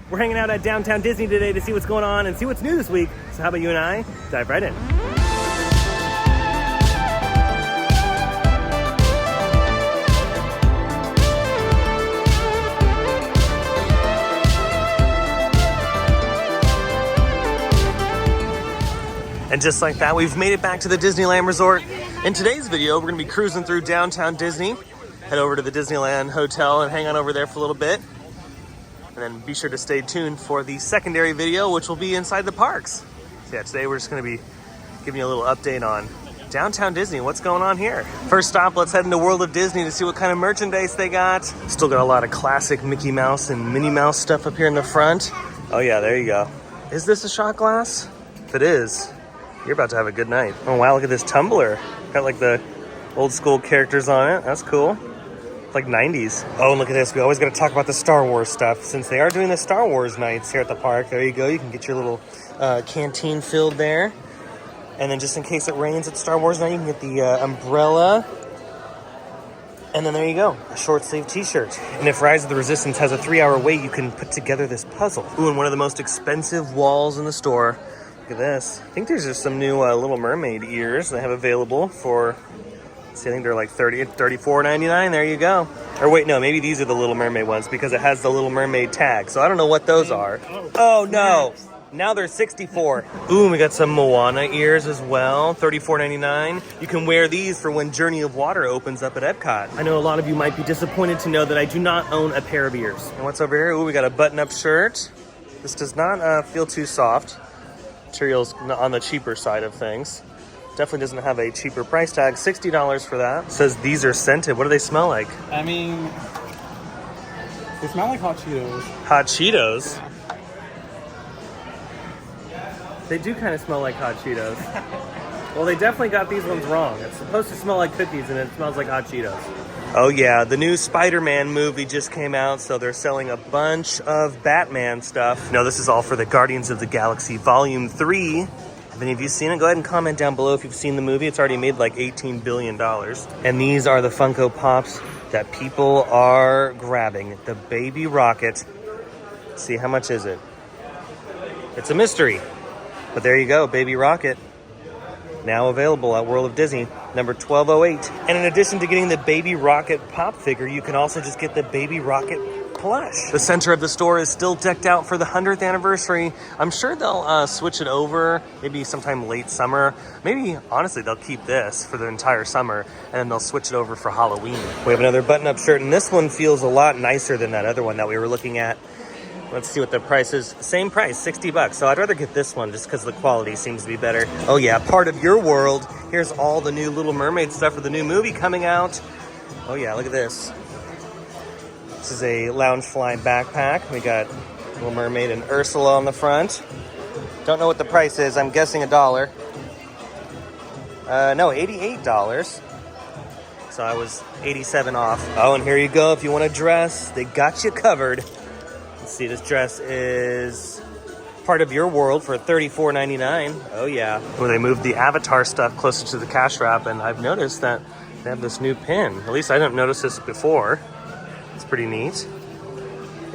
We're hanging out at Downtown Disney today to see what's going on and see what's new this week. So how about you and I dive right in? And just like that, we've made it back to the Disneyland Resort. In today's video, we're gonna be cruising through downtown Disney, head over to the Disneyland Hotel and hang out over there for a little bit. And then be sure to stay tuned for the secondary video, which will be inside the parks. So yeah, today we're just gonna be giving you a little update on downtown Disney, what's going on here. First stop, let's head into World of Disney to see what kind of merchandise they got. Still got a lot of classic Mickey Mouse and Minnie Mouse stuff up here in the front. Oh yeah, there you go. Is this a shot glass? If it is, you're about to have a good night. Oh wow, look at this tumbler. Got like the old school characters on it. That's cool. It's like 90s. Oh, and look at this. We always got to talk about the Star Wars stuff. Since they are doing the Star Wars nights here at the park, there you go. You can get your little canteen filled there. And then just in case it rains at Star Wars night, you can get the umbrella. And then there you go, a short sleeve t-shirt. And if Rise of the Resistance has a 3-hour wait, you can put together this puzzle. Ooh, and one of the most expensive walls in the store. Look at this. I think there's just some new Little Mermaid ears they have available for, let's see, I think they're like $34.99. There you go. Or wait, no, maybe these are the Little Mermaid ones because it has the Little Mermaid tag. So I don't know what those are. Oh no, now they're $64. Ooh, we got some Moana ears as well, $34.99. You can wear these for when Journey of Water opens up at Epcot. I know a lot of you might be disappointed to know that I do not own a pair of ears. And what's over here? Ooh, we got a button-up shirt. This does not feel too soft. Materials on the cheaper side of things. Definitely doesn't have a cheaper price tag. $60 for that. It says these are scented. What do they smell like? I mean, they smell like hot Cheetos. Hot Cheetos? They do kind of smell like hot Cheetos. Well, they definitely got these ones wrong. It's supposed to smell like cookies and it smells like hot Cheetos. Oh yeah, the new Spider-Man movie just came out, so they're selling a bunch of Batman stuff. No, this is all for the Guardians of the Galaxy Volume 3. Have any of you seen it? Go ahead and comment down below if you've seen the movie. It's already made like $18 billion. And these are the Funko Pops that people are grabbing. The Baby Rocket. Let's see, how much is it? It's a mystery. But there you go, Baby Rocket. Now available at World of Disney, number 1208. And in addition to getting the Baby Rocket pop figure, you can also just get the Baby Rocket plush. The center of the store is still decked out for the 100th anniversary. I'm sure they'll switch it over, maybe sometime late summer. Maybe, honestly, they'll keep this for the entire summer, and then they'll switch it over for Halloween. We have another button-up shirt, and this one feels a lot nicer than that other one that we were looking at. Let's see what the price is. Same price, $60. So I'd rather get this one just because the quality seems to be better. Oh yeah, part of your world. Here's all the new Little Mermaid stuff for the new movie coming out. Oh yeah, look at this. This is a Loungefly backpack. We got Little Mermaid and Ursula on the front. Don't know what the price is. I'm guessing $1. No, $88. So I was 87 off. Oh, and here you go. If you want a dress, they got you covered. See, this dress is part of your world for $34.99. Oh yeah. Well, they moved the Avatar stuff closer to the cash wrap, and I've noticed that they have this new pin. At least I didn't notice this before. It's pretty neat.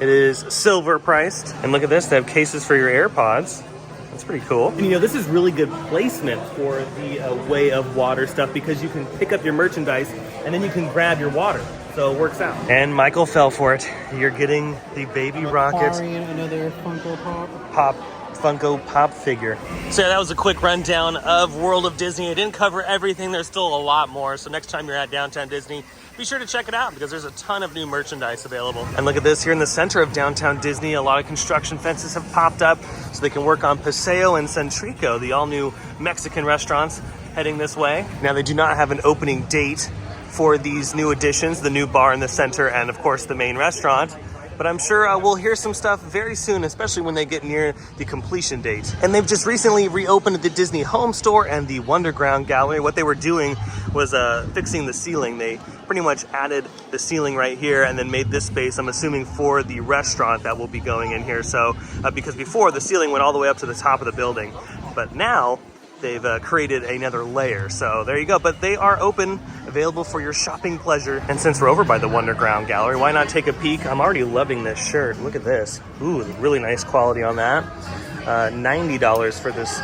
It is silver priced. And look at this, they have cases for your AirPods. That's pretty cool. And you know, this is really good placement for the Way of Water stuff because you can pick up your merchandise and then you can grab your water. So it works out. And Michael fell for it. You're getting the Baby Rocket. Another Funko Funko Pop figure. So yeah, that was a quick rundown of World of Disney. I didn't cover everything. There's still a lot more. So next time you're at Downtown Disney, be sure to check it out because there's a ton of new merchandise available. And look at this here in the center of Downtown Disney. A lot of construction fences have popped up so they can work on Paseo and Centrico, the all new Mexican restaurants heading this way. Now they do not have an opening date for these new additions, the new bar in the center and of course the main restaurant. But I'm sure we'll hear some stuff very soon, especially when they get near the completion date. And they've just recently reopened the Disney Home Store and the Wonderground Gallery. What they were doing was fixing the ceiling. They pretty much added the ceiling right here and then made this space, I'm assuming, for the restaurant that will be going in here. So, because before the ceiling went all the way up to the top of the building. But now they've created another layer. So there you go. But they are open, available for your shopping pleasure. And since we're over by the Wonderground Gallery, why not take a peek? I'm already loving this shirt. Look at this. Ooh, really nice quality on that. $90 for this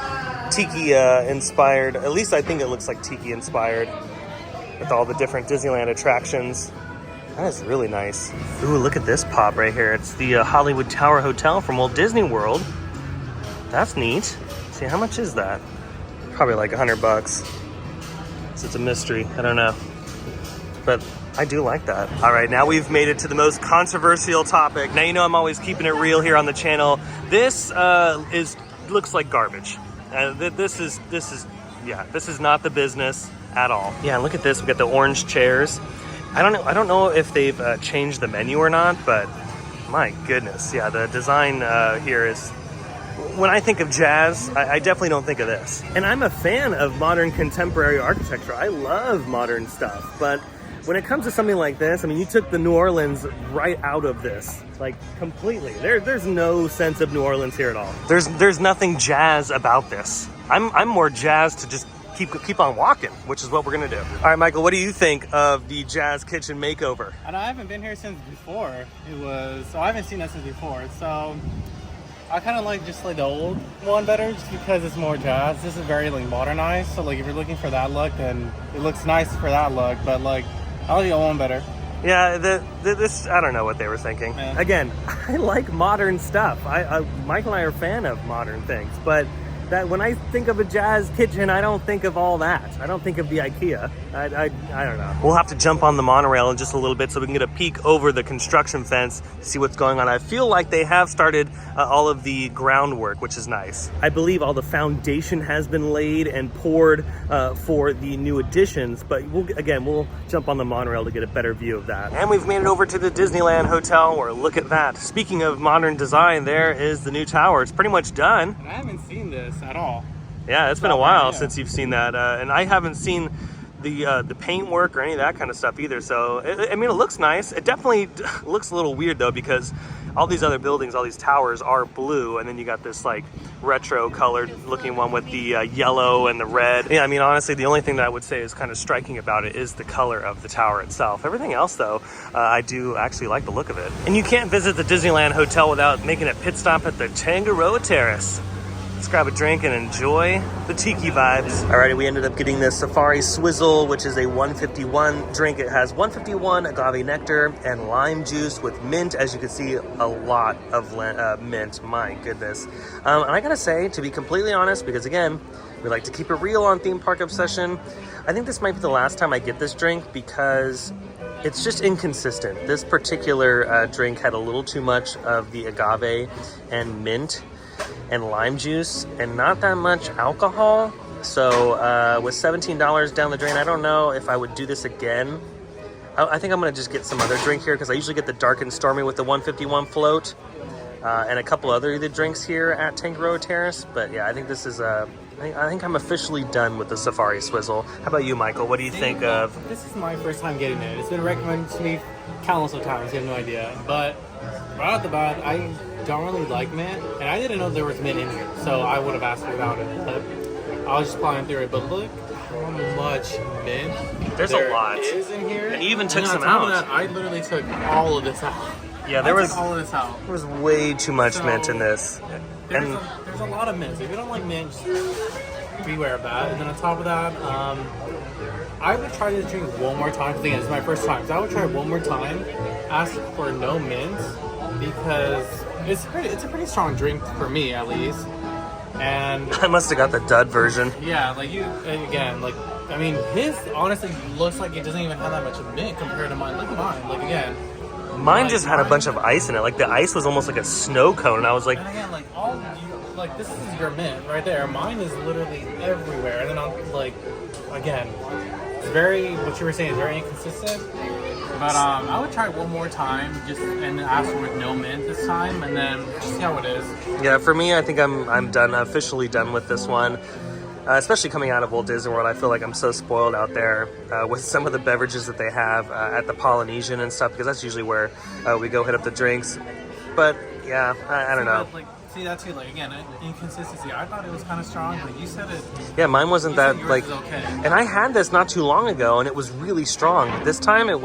Tiki inspired, at least I think it looks like Tiki inspired, with all the different Disneyland attractions. That is really nice. Ooh, look at this pop right here. It's the Hollywood Tower Hotel from Walt Disney World. That's neat. See, how much is that? Probably like $100. So it's a mystery. I don't know. But I do like that. All right, now we've made it to the most controversial topic. Now you know I'm always keeping it real here on the channel. This looks like garbage. This is not the business at all. Yeah, look at this. We got the orange chairs. I don't know if they've changed the menu or not, but my goodness, yeah, the design here is. When I think of jazz, I definitely don't think of this. And I'm a fan of modern contemporary architecture. I love modern stuff, but when it comes to something like this, I mean, you took the New Orleans right out of this, like completely. There's no sense of New Orleans here at all. There's nothing jazz about this. I'm more jazzed to just keep on walking, which is what we're gonna do. All right, Michael, what do you think of the Jazz Kitchen makeover? And I haven't been here since before. I haven't seen that since before. So I kind of like just like the old one better, just because it's more jazz. This is very like modernized. So like if you're looking for that look, then it looks nice for that look. But like I like the old one better. Yeah, this I don't know what they were thinking. Yeah. Again, I like modern stuff. Michael and I are a fan of modern things, but that when I think of a Jazz Kitchen, I don't think of all that. I don't think of the IKEA. I don't know. We'll have to jump on the monorail in just a little bit so we can get a peek over the construction fence to see what's going on. I feel like they have started all of the groundwork, which is nice. I believe all the foundation has been laid and poured for the new additions, but we'll jump on the monorail to get a better view of that. And we've made it over to the Disneyland Hotel, where look at that. Speaking of modern design, there is the new tower. It's pretty much done. And I haven't seen this at all. Yeah, it's been a while since you've seen that, and I haven't seen the paint work or any of that kind of stuff either. So I mean, it looks nice. It definitely looks a little weird though, because all these other buildings, all these towers are blue, and then you got this like retro colored looking one with the yellow and the red. Yeah, I mean, honestly, the only thing that I would say is kind of striking about it is the color of the tower itself. Everything else though, I do actually like the look of it. And you can't visit the Disneyland Hotel without making a pit stop at the Tangaroa Terrace. Let's grab a drink and enjoy the Tiki Vibes. Alrighty, we ended up getting the Safari Swizzle, which is a 151 drink. It has 151 agave nectar and lime juice with mint. As you can see, a lot of mint, my goodness. And I gotta say, to be completely honest, because again, we like to keep it real on Theme Park Obsession, I think this might be the last time I get this drink because it's just inconsistent. This particular drink had a little too much of the agave and mint and lime juice and not that much alcohol. So with $17 down the drain, I don't know if I would do this again. I think I'm gonna just get some other drink here, because I usually get the Dark and Stormy with the 151 float and a couple other drinks here at Tangaroa Terrace. But yeah, I think this is I think I'm officially done with the Safari Swizzle. How about you, Michael? What do you think of? This is my first time getting it. It's been recommended to me countless of times. You have no idea. But right off the bat, I don't really like mint, and I didn't know there was mint in here, so I would have asked without it. But I was just plowing through it. But look how much mint There's a lot is in here. And you even took and some on top out. of that, I literally took all of this out. Yeah, there was all of this out. There was way too much mint in this. There's a lot of mint. So if you don't like mint, just beware of that. And then on top of that, I would try this drink one more time. Because again, it's my first time. So I would try it one more time, ask for no mint, because it's a pretty strong drink for me, at least. And I must have got the dud version. Yeah, like I mean, his honestly looks like it doesn't even have that much of mint compared to mine. Look at mine. Like again, mine just had a bunch of ice in it. Like the ice was almost like a snow cone, and I was like, and again, this is your mint right there. Mine is literally everywhere. And then I'm like, again, it's very, what you were saying is very inconsistent. But I would try it one more time, and then ask for no mint this time, and then just see how it is. Yeah, for me, I think I'm done, officially done with this one. Especially coming out of Walt Disney World, I feel like I'm so spoiled out there with some of the beverages that they have at the Polynesian and stuff, because that's usually where we go hit up the drinks. But yeah, I don't know. See, that's it. Like again, inconsistency. I thought it was kind of strong, but you said it. Yeah, mine wasn't that yours like. is okay. And I had this not too long ago, and it was really strong. This time it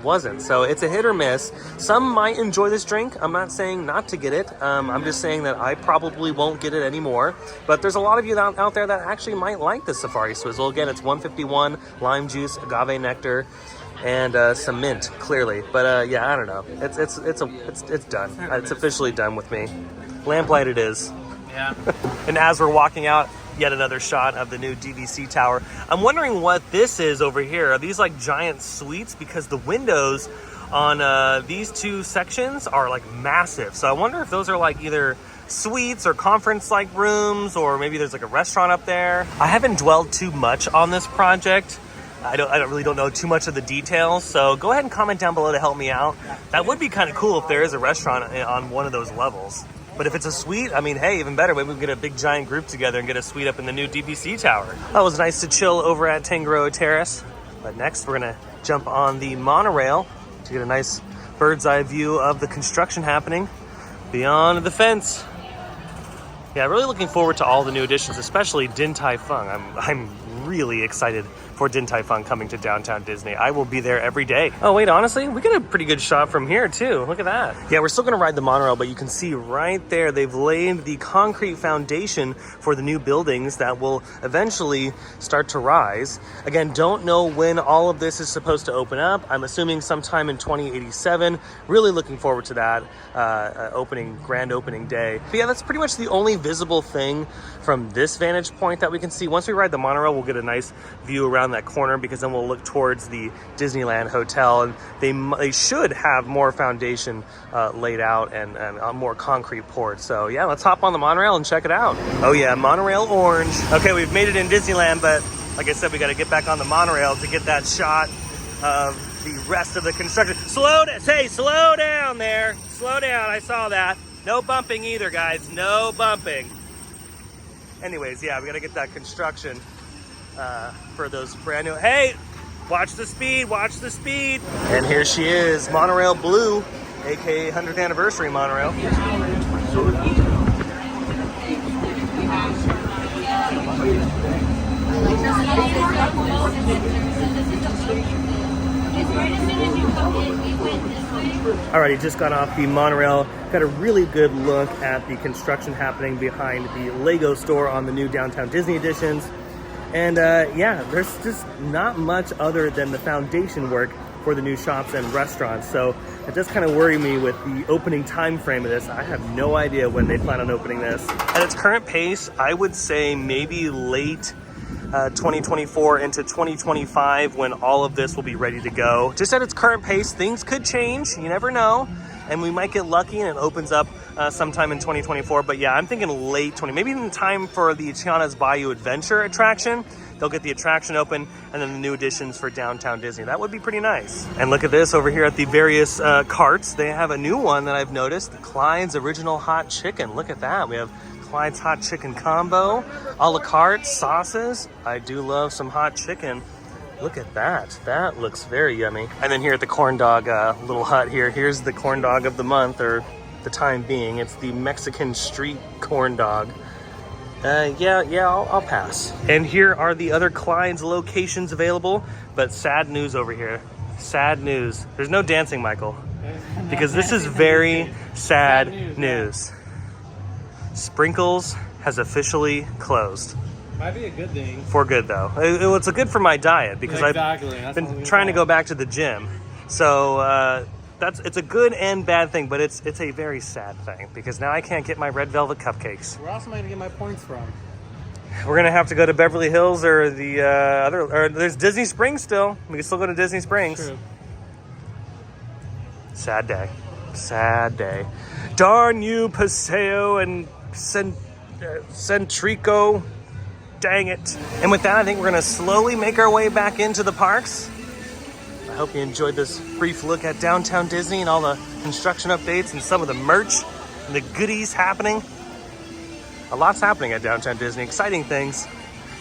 wasn't. So it's a hit or miss. Some might enjoy this drink. I'm not saying not to get it. I'm just saying that I probably won't get it anymore. But there's a lot of you out there that actually might like the Safari Swizzle. Again, it's 151 lime juice, agave nectar, and some mint, clearly. But yeah, I don't know. It's done. It's officially done with me. Lamplight it is. Yeah. And as we're walking out, yet another shot of the new DVC tower. I'm wondering what this is over here. Are these like giant suites? Because the windows on these two sections are like massive. So I wonder if those are like either suites or conference like rooms, or maybe there's like a restaurant up there. I haven't dwelled too much on this project. I really don't know too much of the details, so go ahead and comment down below to help me out. That would be kind of cool if there is a restaurant on one of those levels. But if it's a suite, I mean, hey, even better. Maybe we can get a big giant group together and get a suite up in the new DVC tower. That was nice to chill over at Tangaroa Terrace. But next, we're gonna jump on the monorail to get a nice bird's eye view of the construction happening beyond the fence. Yeah, really looking forward to all the new additions, especially Din Tai Fung. I'm really excited for Din Tai Fung coming to downtown Disney. I will be there every day. Oh wait, honestly, we get a pretty good shot from here too. Look at that. Yeah, we're still gonna ride the monorail, but you can see right there, they've laid the concrete foundation for the new buildings that will eventually start to rise. Again, don't know when all of this is supposed to open up. I'm assuming sometime in 2087. Really looking forward to that grand opening day. But yeah, that's pretty much the only visible thing from this vantage point that we can see. Once we ride the monorail, we'll get a nice view around that corner, because then we'll look towards the Disneyland Hotel, and they should have more foundation laid out and more concrete poured. So yeah, let's hop on the monorail and check it out. Oh yeah, monorail orange. Okay, we've made it in Disneyland, but like I said, we got to get back on the monorail to get that shot of the rest of the construction. Slow down there. Slow down. I saw that. No bumping either, guys. No bumping. Anyways, yeah, we got to get that construction for those brand new. Hey, watch the speed, watch the speed. And here she is, Monorail Blue, aka 100th anniversary monorail. Alrighty, just got off the monorail. Got a really good look at the construction happening behind the Lego store on the new Downtown Disney editions. And yeah, there's just not much other than the foundation work for the new shops and restaurants. So it does kind of worry me with the opening time frame of this. I have no idea when they plan on opening this. At its current pace, I would say maybe late 2024 into 2025 when all of this will be ready to go. Just at its current pace, things could change. You never know. And we might get lucky and it opens up sometime in 2024. But yeah, I'm thinking late 20, maybe in time for the Tiana's Bayou Adventure attraction. They'll get the attraction open and then the new additions for Downtown Disney. That would be pretty nice. And look at this over here at the various carts. They have a new one that I've noticed, Clyde's Original Hot Chicken. Look at that. We have Clyde's Hot Chicken Combo, a la carte, sauces. I do love some hot chicken. Look at that. That looks very yummy. And then here at the corn dog little hut here, here's the corn dog of the month, or the time being. It's the Mexican street corn dog. I'll pass. And here are the other Clyde's locations available, but sad news over here. Sad news. There's no dancing, Michael, because this is very sad news. Sprinkles has officially closed. Might be a good thing. For good, though. It's good for my diet, because I've been trying to go back to the gym. So it's a good and bad thing, but it's a very sad thing, because now I can't get my red velvet cupcakes. Where else am I going to get my points from? We're going to have to go to Beverly Hills or the or there's Disney Springs still. We can still go to Disney Springs. True. Sad day. Sad day. Darn you, Paseo and Centrico. Dang it. And with that, I think we're gonna slowly make our way back into the parks. I hope you enjoyed this brief look at Downtown Disney and all the construction updates and some of the merch and the goodies happening. A lot's happening at Downtown Disney, exciting things.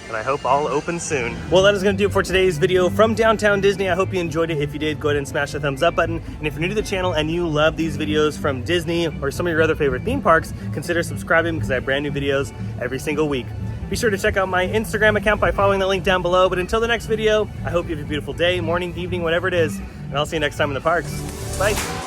and I hope all open soon. Well, that is going to do it for today's video from Downtown Disney. I hope you enjoyed it. If you did, go ahead and smash the thumbs up button. And if you're new to the channel and you love these videos from Disney or some of your other favorite theme parks, consider subscribing because I have brand new videos every single week. Be sure to check out my Instagram account by following the link down below. But until the next video, I hope you have a beautiful day, morning, evening, whatever it is. And I'll see you next time in the parks. Bye.